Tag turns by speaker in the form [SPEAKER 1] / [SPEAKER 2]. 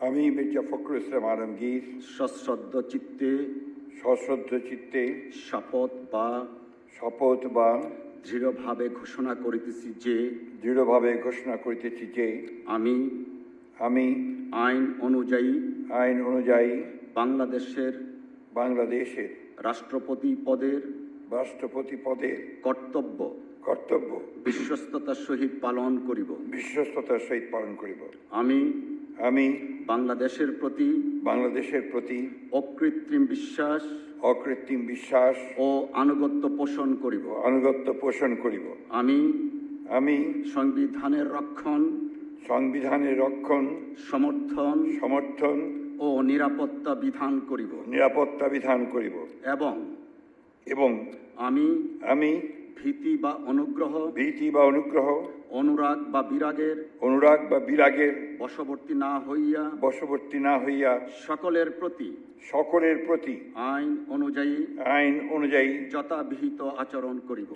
[SPEAKER 1] আমি মির্জা ফখরুল ইসলাম আলমগীর
[SPEAKER 2] সশ্রদ্ধ চিত্তে শপথ বা দৃঢ়ভাবে ঘোষণা করিতেছি যে আমি আইন অনুযায়ী বাংলাদেশের রাষ্ট্রপতি পদের কর্তব্য বিশ্বস্ততার সহিত পালন করিব। আমি বাংলাদেশের প্রতি অকৃত্রিম বিশ্বাস ও আনুগত্য পোষণ করিব। আমি সংবিধানের রক্ষণ সমর্থন ও নিরাপত্তা বিধান করিব এবং আমি ভীতি বা অনুগ্রহ অনুরাগ বা বিরাগের বশবর্তী না হইয়া সকলের প্রতি আইন অনুযায়ী যথাবিহিত আচরণ করিব।